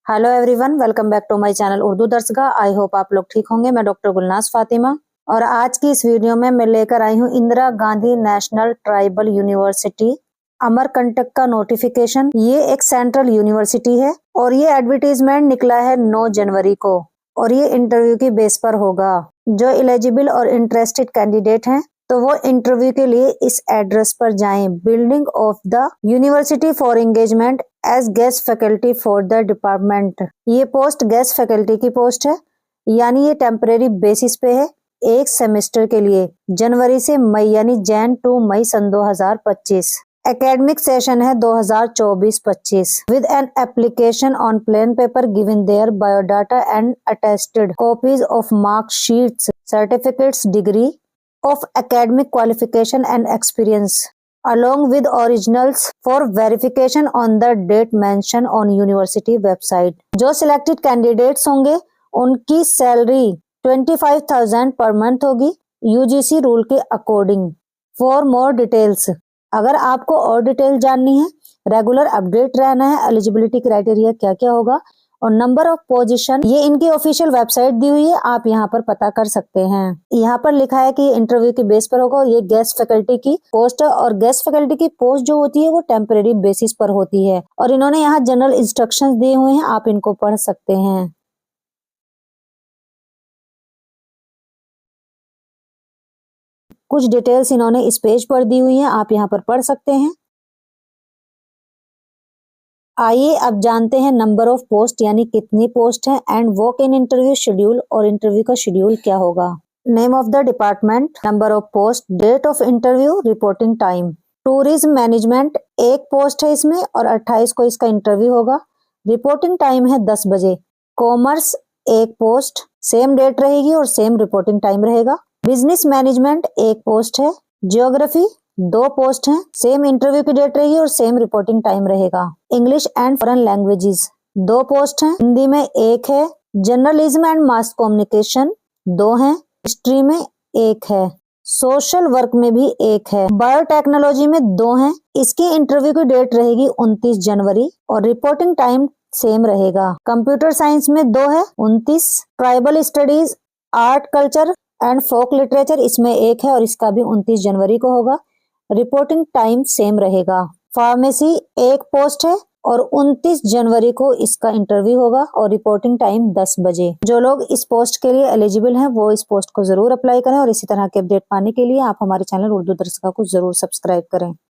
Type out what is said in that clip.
Hello everyone, welcome back to my channel Urdu Darsgah. I hope आप लोग ठीक होंगे। मैं डॉक्टर गुलनाज फातिमा और आज की इस वीडियो में मैं लेकर आई हूँ Indira Gandhi national tribal university Amarkantak का नोटिफिकेशन। ये एक सेंट्रल यूनिवर्सिटी है और ये एडवर्टीजमेंट निकला है 9 जनवरी को और ये इंटरव्यू की बेस पर होगा। जो एलिजिबल और इंटरेस्टेड कैंडिडेट हैं तो वो इंटरव्यू के लिए इस एड्रेस पर जाएं। Building of the university for engagement as guest faculty for the department. ये पोस्ट गेस्ट फैकल्टी की पोस्ट है, यानी ये टेम्परेरी बेसिस पे है एक सेमेस्टर के लिए, जनवरी से मई यानी जैन टू मई सन 2025। एकेडमिक सेशन है 2024-25 with an application on plain paper given their biodata and attested copies of mark sheets certificates degree of academic qualification and experience along with originals for verification on the date mentioned on university website। जो selected candidates होंगे उनकी salary 25,000 per month होगी UGC rule के according. For more details, अगर आपको और detail जाननी है, रेगुलर अपडेट रहना है, एलिजिबिलिटी क्राइटेरिया क्या क्या होगा और नंबर ऑफ पोजीशन, ये इनकी ऑफिशियल वेबसाइट दी हुई है, आप यहाँ पर पता कर सकते हैं। यहाँ पर लिखा है कि इंटरव्यू के बेस पर होगा। ये गेस्ट फैकल्टी की पोस्ट है और गेस्ट फैकल्टी की पोस्ट जो होती है वो टेम्परेरी बेसिस पर होती है और इन्होंने यहाँ जनरल इंस्ट्रक्शंस दिए हुए हैं, आप इनको पढ़ सकते हैं। कुछ डिटेल्स इन्होंने इस पेज पर दी हुई है, आप यहाँ पर पढ़ सकते हैं। आइए अब जानते हैं नंबर ऑफ पोस्ट यानी कितनी पोस्ट है and walk in interview schedule और इंटरव्यू का शेड्यूल क्या होगा। Name of the department, number of post, date of interview, reporting time. Tourism management एक पोस्ट है इसमें और 28 को इसका इंटरव्यू होगा। रिपोर्टिंग टाइम है 10 बजे। कॉमर्स एक पोस्ट, सेम डेट रहेगी और सेम रिपोर्टिंग टाइम रहेगा। बिजनेस मैनेजमेंट एक पोस्ट है। जियोग्राफी 2 पोस्ट हैं, सेम इंटरव्यू की डेट रहेगी और सेम रिपोर्टिंग टाइम रहेगा। English and foreign languages 2 post हैं, हिंदी में 1 है। जर्नलिज्म एंड मास कम्युनिकेशन 2 हैं, हिस्ट्री में 1 है, सोशल वर्क में भी 1 है, बायोटेक्नोलॉजी में 2 हैं। इसकी इंटरव्यू की डेट रहेगी 29 जनवरी और रिपोर्टिंग टाइम सेम रहेगा। कंप्यूटर साइंस में 2 है, 29। Tribal studies, art culture and folk literature इसमें 1 है और इसका भी 29 जनवरी को होगा। रिपोर्टिंग टाइम सेम रहेगा। फार्मेसी 1 पोस्ट है और 29 जनवरी को इसका इंटरव्यू होगा और रिपोर्टिंग टाइम 10 बजे। जो लोग इस पोस्ट के लिए एलिजिबल हैं वो इस पोस्ट को जरूर अप्लाई करें और इसी तरह के अपडेट पाने के लिए आप हमारे चैनल उर्दू दर्सगाह को जरूर सब्सक्राइब करें।